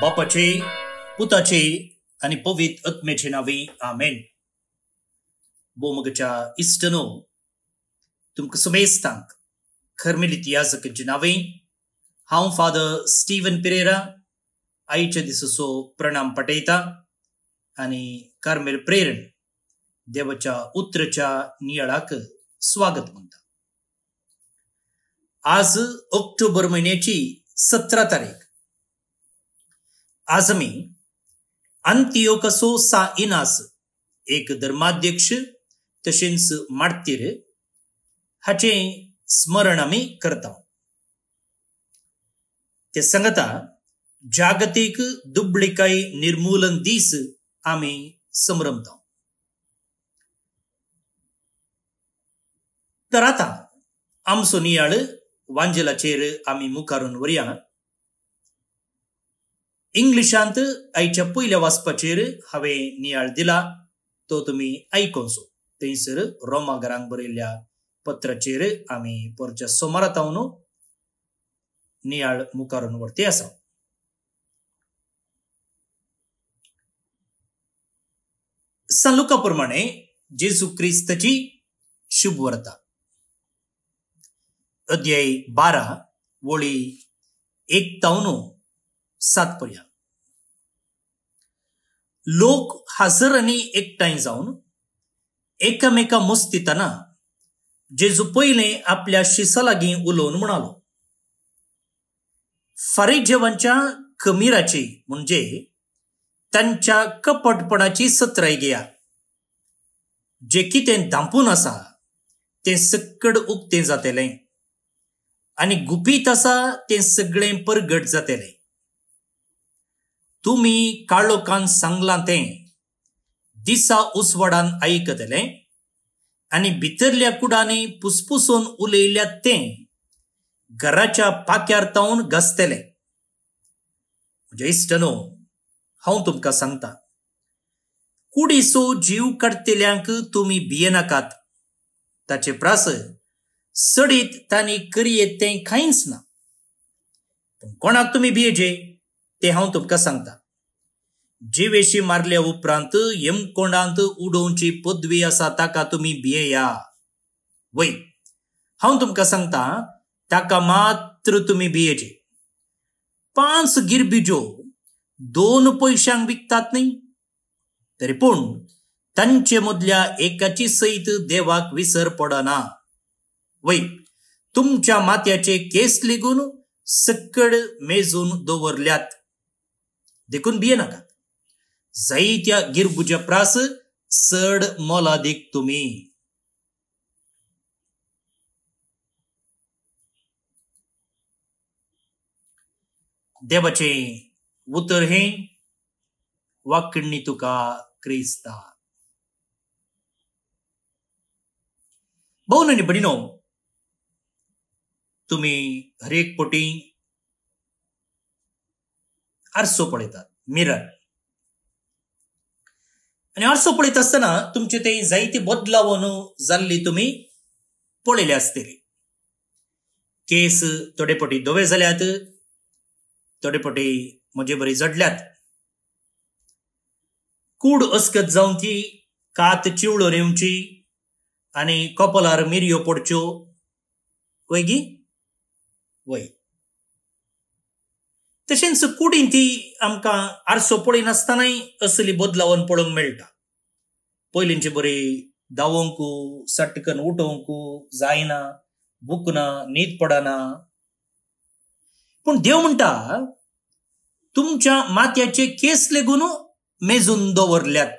बापाचे, पुताचे आणि पवित्र आत्म्याचे नावे आमेन. बोमगच्या इष्टनो तुमकां समेस्तांक खर्मेलीत याजकाचे नावे हांव फादर स्टीवन पेरेरा आयच्या दिसाचो प्रणाम पटयता आनी कार्मेल प्रेरण देवाच्या उतराच्या नियाळाक स्वागत म्हणटा. आज ऑक्टोबर महिन्याची 17 तारीख. आज आमी अंतियोकसो साइनास एक धर्माध्यक्ष तशेंच मार्तीर हाचे स्मरण आमी करता. ते सांगता जागतीक दुबळीकाय निर्मूलन दीस आमी संभ्रमता. तर आता आमचो नियाळ वांजलाचेर आमी मुखारून वरया. इंग्लिशांत आयच्या पयल्या वाचपाचेर हांवें नियाळ दिला, तो तुमी आयकोनचो. थंयसर रोमाघरांक बरयल्ल्या पत्राचेर आमी परच्या सोमारात न्हू नियाळ मुखारून व्हरते आसा. सान लुका प्रमाणे जेजू क्रिस्ताची शुभ वार्ता, अध्याय 12 वळी 1 ते 7 पर्यंत. लोक हाजर आनी एकठांय जावन एकामेका मस्तिताना जेजू पयले आपल्या शिसा लागीं उलोवन म्हणालो, फारिजेवांच्या खमीराची म्हणजे तांच्या कपटपणाची सत्राय घेया. जे कितें धांपून आसा तें सकड उक्तें जातलें आनी गुपीत आसा तें सगळें परगट जातलें. तुमी काळोखान सांगलां तें दिसा उसवाडान आयकतले आनी भितरल्या कुडांनी पुसपुसोन उलयल्यात तें घराच्या पाक्यार तावन घासतले. म्हणजे इश्टनो, हांव तुमकां सांगता, कुडीचो जीव काडटल्यांक तुमी भियेनाकात. ताचे प्रास सडीत तांणी करयेत तें कांयच ना. पूण कोणाक तुमी भियेजे तें हांव तुमकां सांगता. जिवेशी मारल्या उपरांत यमकोंडांत उडोवची पदवी आसा ताका तुमी भियेया. वय, हांव तुमकां सांगता, ताका मात्र तुमी भियेजे. 5 गिरबिजो 2 पैशांक विकतात न्ही, तरी पूण तांचे मदल्या एकाची सैत देवाक विसर पडना. वय, तुमच्या माथ्याचे केस लेगून सकड मेजून दवरल्यात देखून भियेनाकात. जायत्या गिरबुजा प्रास चड मोलादीक तुमी. देवाचे उतर हे वाकडणी तुका क्रिस्ता. भाऊ आनी भयणीनो, तुमी हरेक पोटी आरसो पळयतात, मिरर. आनी आरसो पळयता आसतना तुमचे ते जायती बदलावन जाल्ली तुमी पळयले आसतली. केस थोडे पोटी धवे जाल्यात, थोडे पोटी म्हजे बरी जडल्यात. कूड अस्कत जावन ती कात चिवळो येवची आनी कपलार मिरयो पडच्यो. वय गी वय. तशेंच कुडीन ती आमकां आरसो पळयनासतनाय असली बदलावन पळोवंक मेळटा. पयलींची बरी धांवोंकू, सटकन उठोवंकू जायना, बुकना, न्हीद पडना. पूण देव म्हणटा, तुमच्या माथ्याचे केस लेगून मेजून दवरल्यात.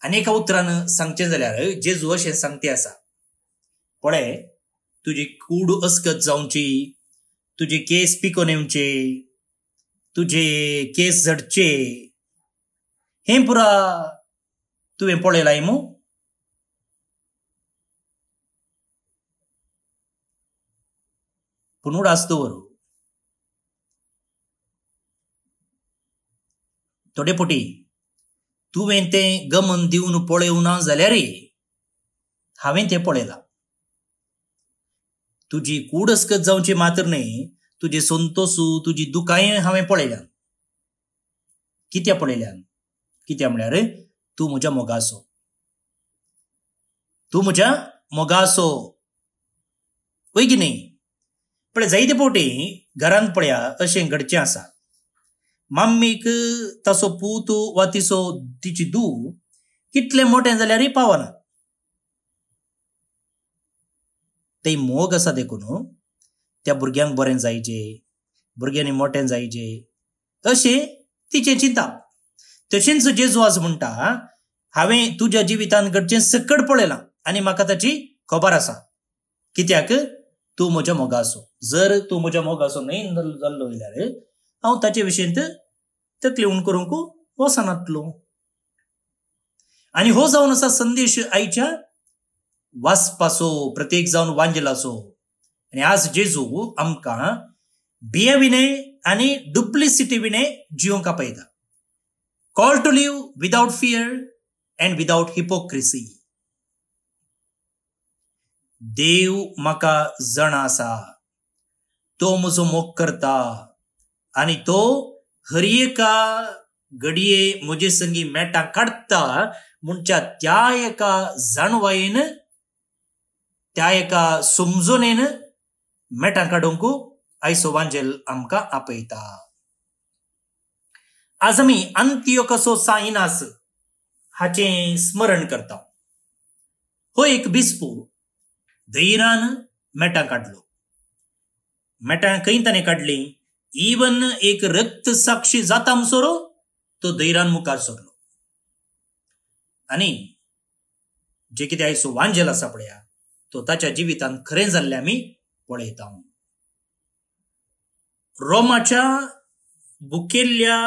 आनी एका उतरान सांगचें जाल्यार जेजू अशें सांगते आसा, पळय, तुजी कूड अस्कत जावची, तुजे केस पिकोवन येवचे, तुजे केस झडचे, हें पुरा तुवें पळयलाय मू. पूण उडास दवर, थोडे पोटी तुवें तें गमन दिवन पळयवना जाल्यार हांवें तें पळयलां. तुजी कूड अस्कत जावची मात्र न्ही, तुझे संतोषू तुझी दुखाय हांवें पळयल्यान. कित्या पळयल्यान? कित्या म्हळ्यार तूं म्हज्या मोगासो, तूं म्हज्या मोगासो. वय की न्ही? पण जायते फावटी घरांत पळया अशें घडचें आसा, मम्मीक ताचो पूत वा तिचो तिची धूव कितलें मोठें जाल्यारय पावना. ते मोग आसा देखून त्या भुरग्यांक बरें जायचें, भुरग्यांनी मोठें जायचें अशें तिचें चिंता. तशेंच जेजू आज म्हणटा, हांवें तुज्या जिवितांत घडचें सकट पळयलां आनी म्हाका ताची खबर आसा. कित्याक? तूं म्हज्या मोगासो. जर तूं म्हज्या मोगासो न्हय जाल्लो जाल्यार हांव ताचे विशयींत तकलेवून करूंक वचनातलो. आनी हो जावन आसा संदेश आयच्या वाचपाचो, प्रत्येक जावन वांजलाचो. आनी आज जेजू आमकां भिये विनय आनी डुप्लिसिटी विनय जिवंक आपयता. Call to live without fear and without hypocrisy. देव म्हाका जण आसा, तो म्हजो मोग करता आनी तो हर एका घडये म्हजे संगी मेटां काडटा म्हणच्या त्या एका जाणवायेन, त्या एका समजोनेन मेटां काडूंक आयचो वांजेल आमकां आपयता. आज आमी अंत्योकसो सायनास हाचें स्मरण करता. हो एक बिस्पू धैर्यान मेटां काडलो. मेटां खंय ताणें काडली? इवन एक रक्त साक्षी जाता म्हणसर तो धैर्यान मुखार सरलो. आनी जे कितें आयचो वांजेल आसा पळया तो ताच्या जिवितांत खरें जाल्लें आमी पळयता. रोमाच्या भुकेल्ल्या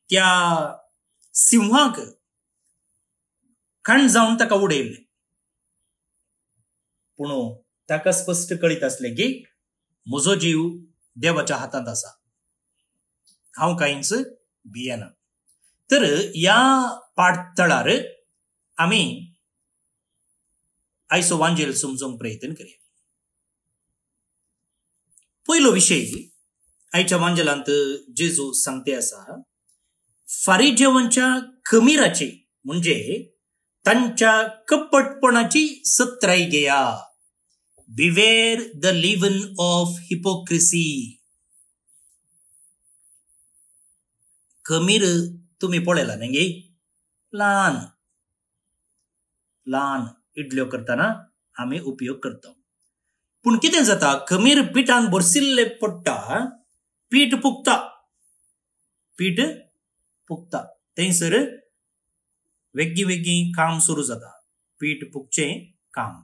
त्या सिंहाक खाण जावन ताका उडयलें, पूण ताका स्पश्ट कळीत आसलें की म्हजो जीव देवाच्या हातांत आसा, हांव कांयच भियेना. तर ह्या पाठतळार आमी आयचो वांजेल समजूंक प्रयत्न करया. पयलो विशय आयच्या वांजेलांत जेजू सांगते आसा, फारिजेवांच्या खमीराची म्हणजे तांच्या कपटपणाची सत्राई घेया. Beware the leaven of hypocrisy. खमीर तुम्ही पळयला न्ही, ल्हान ल्हान इडल्यो करतना आमी उपयोग करता. पूण कितें जाता, खमीर पिठान भरसिल्ले पडटा, पीठ फुगता, पीठ फुगता. थंयसर वेगळी वेगळी काम सुरू जाता, पीठ फुगचें काम.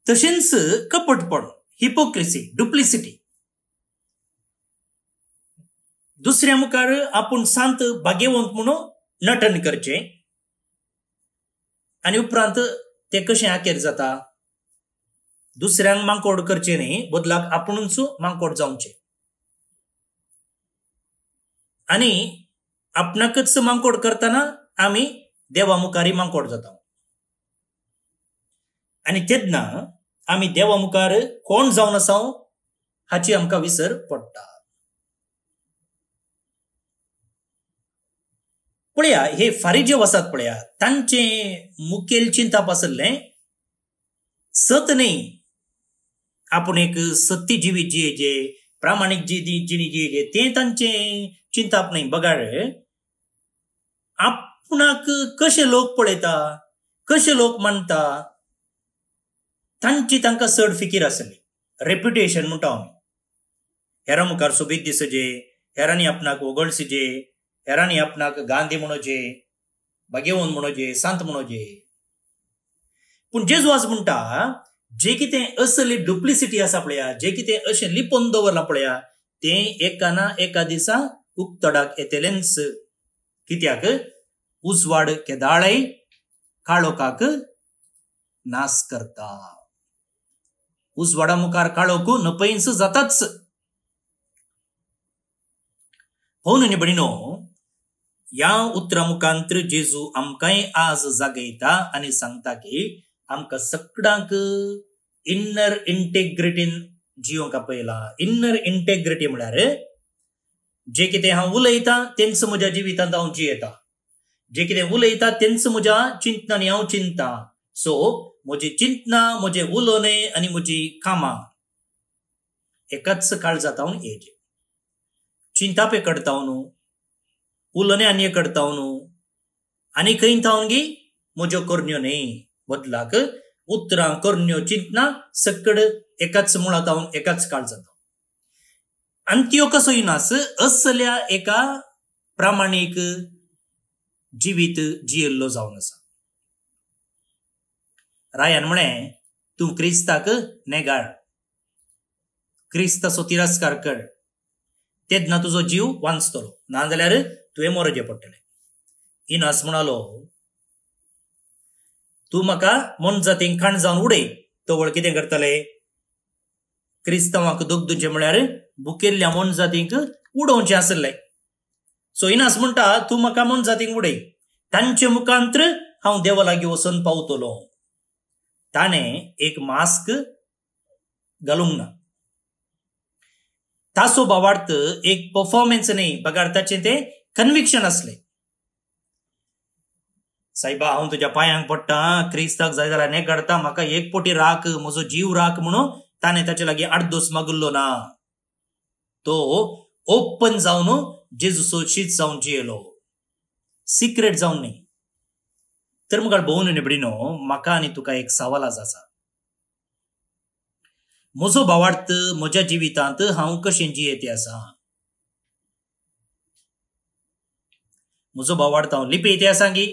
तशेंच कपटपण, हिपोक्रेसी, डुप्लिसिटी. दुसऱ्या मुखार आपूण शांत भाग्यवंत म्हणून नटन करचें आनी उपरांत तें कशें आखेर जाता, दुसऱ्यांक मांकोड करचें न्ही, बदलाक आपुणूच मांकोड जावचें. आनी आपणाकच मांकोड करतना आमी देवा मुखारी मांकोड जाता. आनी तेन्ना आमी देवा मुखार कोण जावन आसा हाची आमकां विसर पडटा. पळया, हे फारिजेव आसात पळया, तांचें मुखेल चिंतप आसलें सत न्ही, आपूण एक सत्य जिवीत जियेचे, प्रामाणीक जिणी जियेचे, तें तांचें चिंतप न्ही. बगाड, आपणाक कशे लोक पळयता, कशे लोक मानता, तांची तांकां चड फिकीर आसली. रेप्युटेशन म्हणटा आमी, हेरां मुखार सोबीत दिसचे, हेरांनी आपणाक वगळसिचे, हेरांनी आपणाक गांधी म्हणोचे, भाग्यवंत म्हणोचे, संत म्हणोचे. पूण जेजू आज म्हणटा, जे कितें असली डुप्लिसिटी आसा पळया, जे कितें अशें लिपोवन दवरलां पळया, तें एका ना एका दिसा उक्तडाक येतलेंच. कित्याक? उजवाड केदाळय काळोखाक नाश करता. उजवाडा मुखार काळोख नपयस जाताच. हो न्ही बडिनो, ह्या उतरा मुखांतर जेजू आमकांय आज जागयता आनी सांगता की आमकां सगळ्यांक इन्नर इंटेग्रिटीन जियोंक पयला. इन्नर इंटेग्रिटी म्हळ्यार जे कितें हांव उलयतां तेंच म्हज्या जिवितांत हांव जियेतां. जे कितें उलयतां तेंच म्हज्या चिंतनांनी हांव चिंतां. सो म्हजी चिंतनां, म्हजे उलोवणे आनी म्हजी कामां एकाच काळजांत हांव येजे. चिंतापे करतां न्हू, उलोवणे आनी करतां न्हू, आनी खंय थावन गी म्हज्यो करण्यो न्ही. बदलाक उतरां, करण्यो, चिंतनां सकड एकाच मुळांत हांव एकाच काळजांत. अंत्योकसोइनास असल्या एका प्रामाणीक जिवीत जियेल्लो जावन आसा. रायान म्हळें तूं क्रिस्ताक नेगाळ, क्रिस्ताचो तिरस्कार कर, तेन्ना तुजो जीव वांचतलो, नाजाल्यार तुवें मरचें पडटलें. इनास म्हणालो तूं म्हाका मन जातींक खाण जावन उडय, तवळ कितें करतले? क्रिस्तांवाक दोगदुचें म्हळ्यार भुकेल्ल्या मन जातींक उडोवचें आसलें. सो इनास म्हणटा तूं म्हाका मन जातींक उडय, तांचे मुखांतर हांव देवा लागीं वचून पावतलो. ताणें एक मास्क घालूंक ना. ताचो भावार्थ एक परफॉर्मन्स न्ही, बगार ताचें तें कन्विक्शन असलें. सायबा हांव तुज्या पांयांक पडटा, क्रिस्ताक जाय जाल्यार हें करता, म्हाका एक पोटी राख, म्हजो जीव राख म्हणून ताणें ताचे लागीं आडदोस मागुल्लो ना. तो ओपन जावन जेजूचो शीत जावन जियेलो, सिक्रेट जावन न्ही. तर मुखार भोवन निबडीनो, म्हाका आनी तुका एक सवाल आसा. म्हजो भावार्थ म्हज्या जिवितांत हांव कशें जियेतें आसा? म्हजो भावार्थ हांव लिपयतें आसा गी?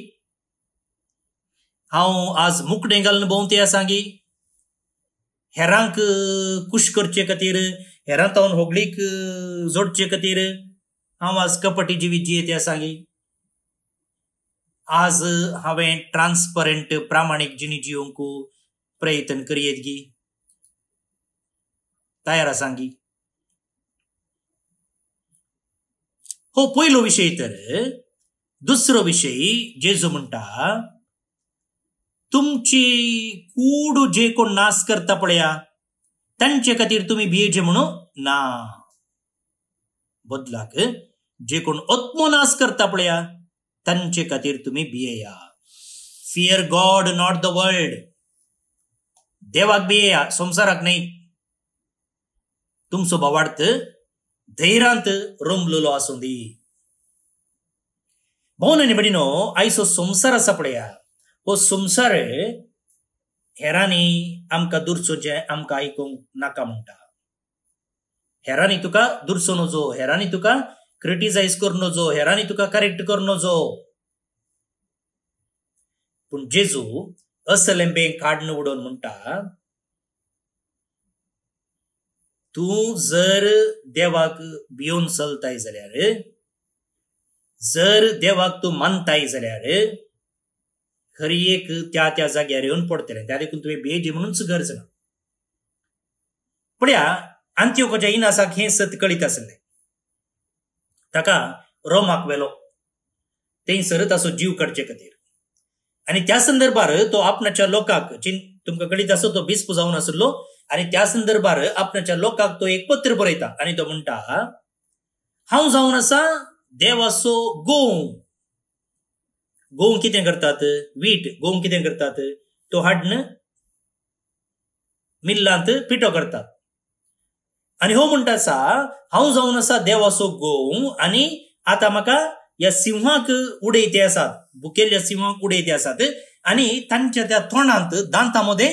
हांव आज मुकडें घालून भोंवतें आसा गी? हेरांक खुश करचे खातीर, हेरां तावन होगलीक जोडचे खातीर हांव आज कपटी जिवीत जियेतें आसा गी? आज हांवें ट्रान्सपरंट प्रामाणीक जिणी जिवंक प्रयत्न करियेत गी? तयार आसा गी? हो पयलो विशय. तर दुसरो विशय, जेजू म्हणटा तुमची कूड जे कोण नाश करता पळया तांचे खातीर तुमी भियेचे म्हणून ना. बदलाक जे कोण आत्मो नाश करता पळया तांचे खातीर तुमी भियेया. Fear God not the world. देवाक भियेया, संसाराक न्ही. तुमचो भावार्थ धैर्यांत रोमलेलो आसूं दी. भोवन आनी भयणीनो, आयचो संसार आसा पळया, हो संसार हेरांनी आमकां दुरचोचें आमकां आयकूंक नाका म्हणटा. हेरांनी तुका दुरचो नजो, हेरांनी तुका क्रिटिसायज कर नजो, हेरांनी तुका करेक्ट कर नजो. पूण जेजू असलेंबे काडून उडोवन म्हणटा तूं जर देवाक भियोन चलताय जाल्यार, जर देवाक तूं मानताय जाल्यार खरी एक त्या त्या जाग्यार येवन पडटलें. त्या देखून तुवें भियेची म्हणूनच गरज ना. पळया, अंत्योकोच्या इनासाक हें सत कळीत आसलें. ताका रोमाक व्हेलो थंयसर ताचो जीव काडचे खातीर. आनी त्या संदर्भार तो आपणाच्या लोकांक, तुमकां कळीत आसो तो बिस्प जावन आसलो, आनी त्या संदर्भार आपणाच्या लोकांक तो एक पत्र बरयता. आनी तो म्हणटा हांव जावन आसा देवाचो गोव. गोव कितें करतात? वीट. गोव कितें करतात? तो हाडून मिल्लांत पिठो करतात. आनी हो म्हणटा आसा हांव जावन आसा देवाचो गोव, आनी आतां म्हाका ह्या सिंहाक उडयते आसात, भुकेल्ल्या सिंहाक उडयते आसात, आनी तांच्या त्या तोंडांत दांतांमध्ये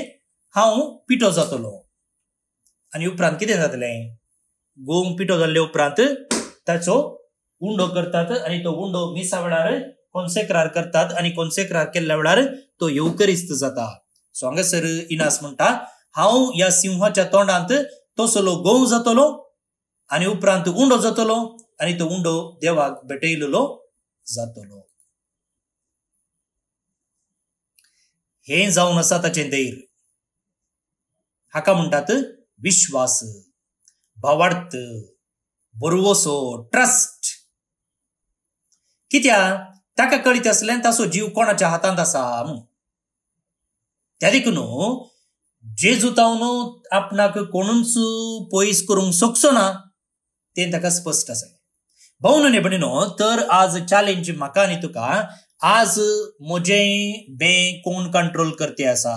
हांव पिठो जातलो. आनी उपरांत कितें जातलें? गोव पिठो जाल्ले उपरांत ताचो उंडो करतात, आनी तो उंडो मिसा वेळार कॉन्सेक्रार करतात, आनी कॉन्सेक्रार केल्ल्या वेळार तो येवकरिस्त जाता. सो हांगासर इनास म्हणटा हांव ह्या सिंहाच्या तोंडांत तसलो गोव जातलो, आनी उपरांत उंडो जातलो, आनी तो उंडो देवाक भेटयलेलो जातलो. हें जावन आसा ताचें धैर्य. हाका म्हणटात विश्वास, भावार्थ, भरवोसो, ट्रस्ट. कित्याक ताका कळीत आसलें ताचो जीव कोणाच्या हातांत आसा. त्या देखून जेजू तावन आपणाक कोणूच पयस करूंक शकचो ना तें ताका स्पश्ट आसा. भाऊ न्ही भयणीनो, तर आज चॅलेंज म्हाका आनी तुका, आज म्हजें बें कोण कंट्रोल करते आसा?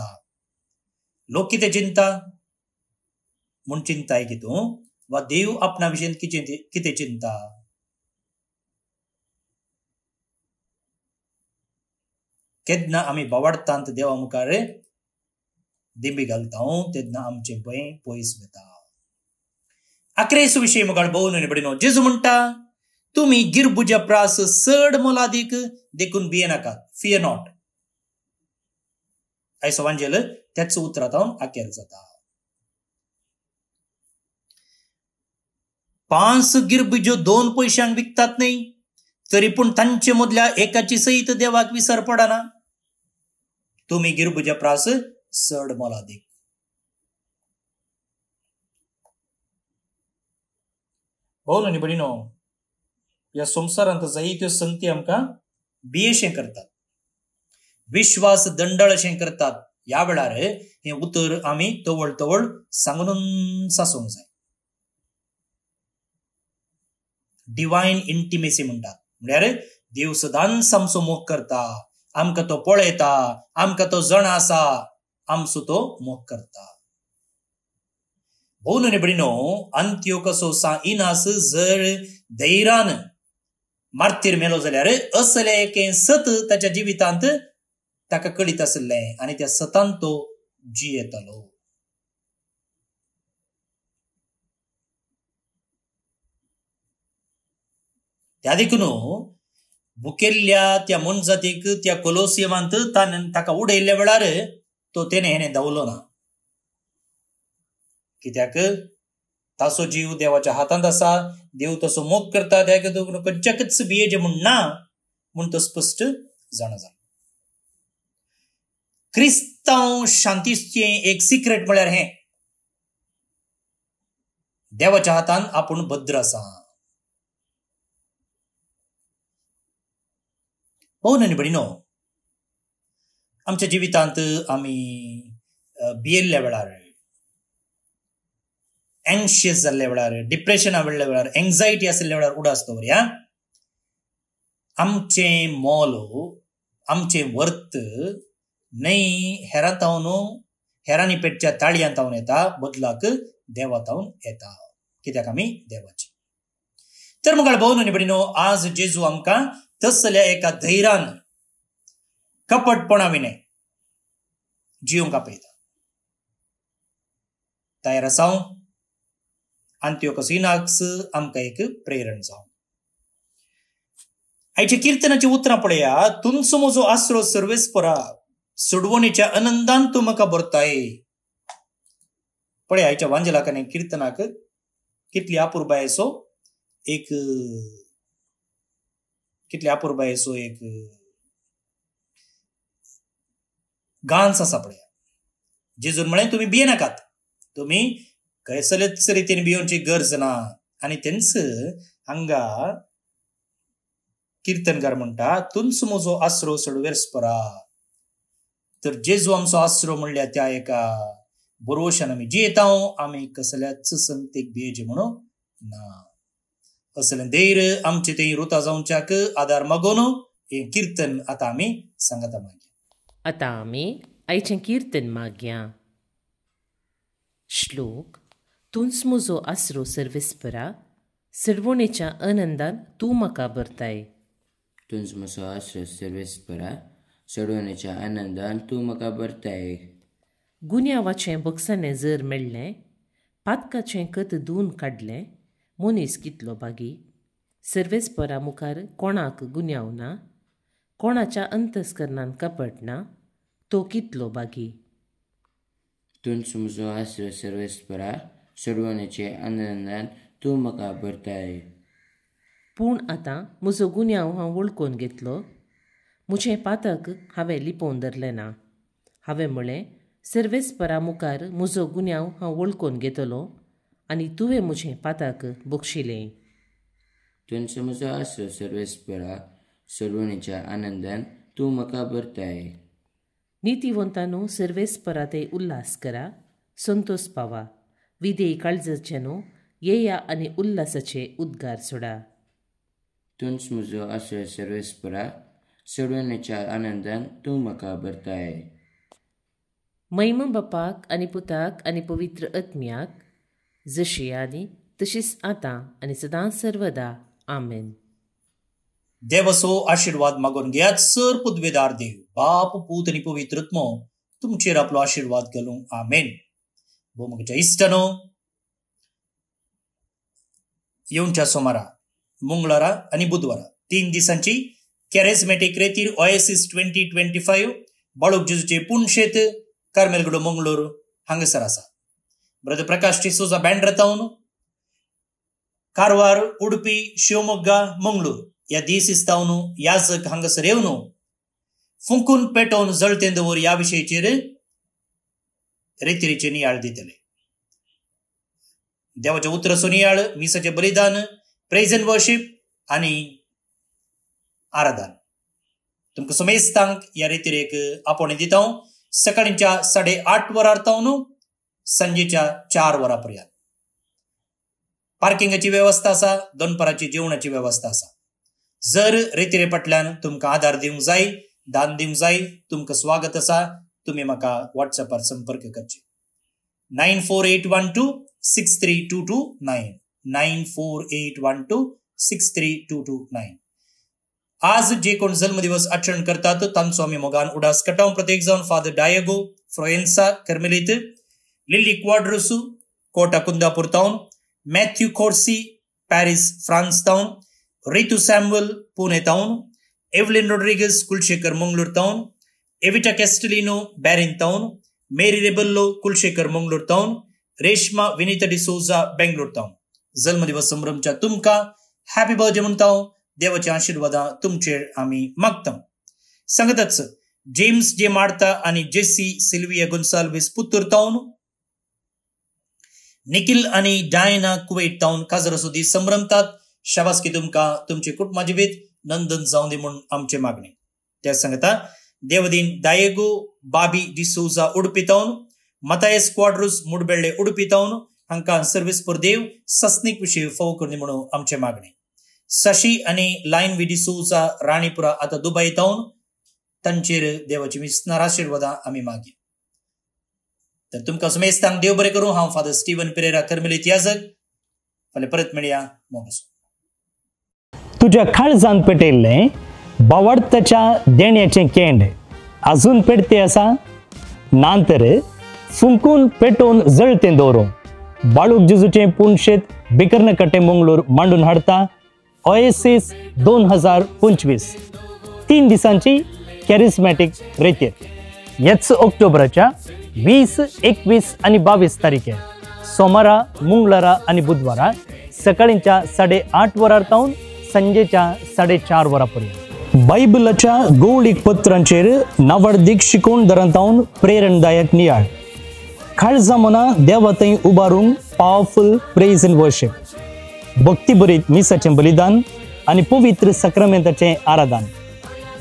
लोक कितें चिंता म्हूण चिंताय की तूं, वा देव आपणा विशीं कितें चिंता? केन्ना आमी बावडटांत देवा मुखार दिंबी घालता तेन्ना आमचें भंय पयस वता. अकरे सुविशेष मुखार भाऊ न्ही भयणीनो, जेजू म्हणटा, तुम्ही गिरबुजा प्रास चड मोलादीक देखून भियेनाकात, फियर नॉट. आयचो वांजेल त्याच उतरांत आखेर जाता. 5 गिरबुज्यो 2 पैशांक विकतात न्ही, तरी पूण तांचे मदल्या एकाची सईत देवाक विसर पडना. तुम्ही गिरबुजा प्रास चड मोलादीक. भाऊ न्ही भयणीनो, ह्या संवसारांत जायत्यो संगती आमकां भियेशें करतात, विश्वास दंडळशें करतात. ह्या वेळार हें उतर आमी तवळ तवळ सांगून सासूंक जाय. डिवायन इंटिमेसी म्हणटात, म्हळ्यार देव सदांच आमचो मोग करता, आमकां तो पळयता, आमकां तो जण आसा, आमचो तो मोग करता. भाऊ न्ही भयणीनो, अंत्योकसो इनास जर धैर्यान मार्तीर मेलो जाल्यार असलें एकें सत ताच्या जिवितांत ताका कळीत आसलें आनी त्या सतान तो जियेतालो. त्या देखून भुकेल्ल्या त्या मनजातीक त्या कोलोसियमांत ताका उडयल्ल्या वेळार तो तेणें धांवलो ना. कित्याक ताचो जीव देवाच्या हातांत आसा, देव तसो मोग करता, खंयच्याकच भियेचें म्हूण ना म्हूण तो स्पश्ट जाणा जालो. क्रिस्तांव शांतीचें एक सिक्रेट म्हळ्यार हें, देवाच्या हातांत आपूण भद्र आसा. भाऊ न्ही भयणीनो, आमच्या जिवितांत आमी भियेल्ल्या वेळार, एंशियस जाल्ल्या वेळार, डिप्रेशन आवडल्या वेळार, एंजायटी आसल्या वेळार उडास दवरया, आमचें मोल, आमचें वर्थ न्हय हेरांनी पेटच्या ताळयांत येता, बदलाक देवातावन येता. कित्याक आमी देवाची. तर मुखार भाऊ न्ही भयणीनो, आज जेजू आमकां तसल्या एका धैर्यान कपटपणा विने जिवंक आपयता. तयार आसा? अंत्योकस इनास आमकां एक प्रेरण जावं. आयच्या किर्तनाची उतरां पळया. तुमचो म्हजो आसरो सर्वेस्परा, सोडवणेच्या आनंदान तूं म्हाका भरताय. पळया, आयच्या वांजेलाक आनी किर्तनाक कितली अपुरबायेचो एक गान्स आसा. पळया, जेजून म्हळें, तुम्ही भियेनाकात, तुम्ही कसलेच रितीन भियोवची गरज ना. आनी तेंच हांगा किर्तनकार म्हणटा, तुमचो म्हजो आसरो सोडवेस्परा. तर जेजू आमचो आसरो म्हणल्यार त्या एका भरोशान आमी जियेता. आमी कसल्याच संगतीक भियेचे म्हणून ना. असलें धैर्य आमचे थंय रुता जावच्याक आदार मागून हें किर्तन आतां आमी सांगता मागया. आतां आमी आयचें किर्तन मागया. श्लोक. तुंच म्हजो आसरो सर्वेस्परा, सडवणेच्या आनंदान तूं म्हाका भरताय. तुंच म्हजो आसरो सर्वेस्परा, सडवणेच्या आनंदान तूं म्हाका भरताय. गुन्यांवाचें बक्षानें जर मेळ्ळें, पातकाचें कत धुवन काडलें, मनीस कितलो बागी. सर्वेस्परा मुखार कोणाक गुन्यांव ना, कोणाच्या अंतस्करणान कपट ना, तो कितलो बागी. तुंच म्हजो आसरो सर्वेस्परा, सडवणेचे आनंदान तूं म्हाका भरताय. पूण आतां म्हजो गुन्यांव हांव वळखून घेतलो, म्हजें पातक हांवें लिपोवन धरलें ना. हांवें म्हळें, सर्वेस्परा मुखार म्हजो गुन्यांव हांव वळखून घेतलो आनी तुवें म्हजें पातक बक्षिलें. तुंच म्हजो आसरो सर्वेस्परा, सडवणेच्या आनंदान तूं म्हाका भरताय. नितीवंतांनो सर्वेस्पराते उल्हास करा, संतोष पावा, विदेय काळजाचेनो येया आनी उल्हासाचे उद्गार सोडा. तुंच म्हजो आश्रय सर्वेस्परा, सोडवण्याच्या आनंदान तूं म्हाका भरताय. महिमा बापाक आनी पुताक आनी पवित्र आत्म्याक, जशी आनी तशीच आतां आनी सदांच सर्वदा. आमेन. देवाचो आशीर्वाद मागून घेयात. सर पुदवेदार देव, बाप, पूत आनी पवित्र आत्मो तुमचेर आपलो आशीर्वाद घालूं. आमेन. भोवमुगच्या इश्टानो, येवच्या सोमारा, मंगळारा आनी बुधवारा 3 दिसांची कॅरिझमॅटिक रेतीर ओएसिस 2025 बाळूक जेजूचे पुणशेत कार्मेलगडो मंगळूर हांगासर आसा. ब्रदर प्रकाश डिसोजा बँड रतावन कारवार, उडपी, शिवमोग्गा, मंगळूर या दिसिस्तावन याजक हांगासर येवन फुंकून पेटोवन जळतें दवर ह्या विशयीचेर रेतीरेचे नियाळ दितले. देवाचे उतरसो नियाळ, मिसाचे बलिदान, प्रेज एंड वर्शिप आनी आराधन तुमकां समेस्तांक ह्या रेतीरेक आपोवणें दिता. सकाळींच्या 8:30 वरार तावन सांजेच्या 4 वरां पर्यंत पार्किंगाची व्यवस्था आसा. दनपाराची जेवणाची व्यवस्था आसा. जर रेतीरे फाटल्यान तुमकां आधार दिवंक जाय, दान दिवंक जाय, तुमकां स्वागत आसा. तुमी म्हाका व्हॉट्सॅपार संपर्क करचे. 9481263229 9481263229. आज जे कोण जन्मदिवस आचरण करतात तांचो आमी मोगान उडास कटाव. प्रत्येक जावन फादर डायगो फ्रोएन्सा Carmelite, Lily Quadros Kota Kundapur town, Matthew Corsi Paris France town, Ritu Samuel Pune town, Evelyn Rodrigues Kulshekar Mangalore town, Evita Castelino Bahrain town, Mary Rebello Kulshekar Mangalore town, Reshma Vinita D'Souza Bangalore town. जन्मदिवस संभ्रमच्या तुमकां हॅपी बर्थडे म्हणटा. देवाच्या आशीर्वादा तुमचेर आमी मागता. सांगताच जेम्स जे मार्ता आनी Jessie Silvia Gonsalves Puttur town, Nikhil आनी डायना कुवेट टाउन काजराचो दीस संभ्रमतात. शाबासकी तुमकां तुमचे कुटुंबा जिवीत नंदन जावं दी म्हूण आमचे मागणे. ते सांगता देवदीन दायेगो बाबी D'Souza Udupi town, Mathias Quadros मुडबेळे Udupi town हांकां सर्वीस पर देव सस्नीक विशीं फावो करनी म्हणून आमचे मागणे. शशी आनी लायन वी डिसोजा राणीपुरा आतां दुबय टाउन तांचेर देवाची मिसनार आशीर्वादां आमी मागया. तर तुमकां समेस्तांक देव बरें करूं. हांव फादर स्टीवन पेरेरा कर्मेलीत याजक. फाल्यां परत मेळया. मोगसो. तुझ्या काळजान पेटयल्लें बावडताच्या देण्याचें केंड अजून पेटते आसा. नांतर फुंकून पेटोवन जळतें दवरूं बाळूक जेजूचें पुणशेत बिकर्णकट्टे मंगळूर मांडून हाडटा. ओएसिस 2025 3 दिसांची कॅरिझमॅटिक रेतीर ह्याच ऑक्टोबराच्या 20, 21 आनी 22 तारीखेर सोमारा, मंगळारा आनी बुधवारा सकाळींच्या 8:30 वरार तावन सांजेच्या 4:30 वरां पर्यंत. बायबलाच्या गौळीक पत्रांचेर नावाडीक शिकोवन दरांतावन प्रेरणदायक नियाळ. काळजा मना देवा थंय उबारूंक पॉवरफुल प्रेज एंड वर्शिप, भक्तीभरीत मिसाचें बलिदान आनी पवित्र सक्रामेंताचें आराधन.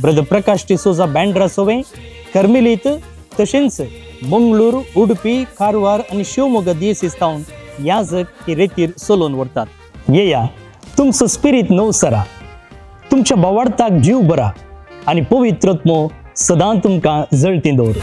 ब्रदर प्रकाश डिसोजा बँड रासोवे कर्मेलीत, तशेंच मंगळूर, उडपी, कारवार आनी शिवमोगा दियेसिस्तावन याजक ही रेतीर चलोवन व्हरतात. येया, तुमचो स्पिरीट नवसरा, तुमच्या बावार्थाक जीव बरा आनी पवित्र आत्मो सदां तुमकां जळटी दवरूं.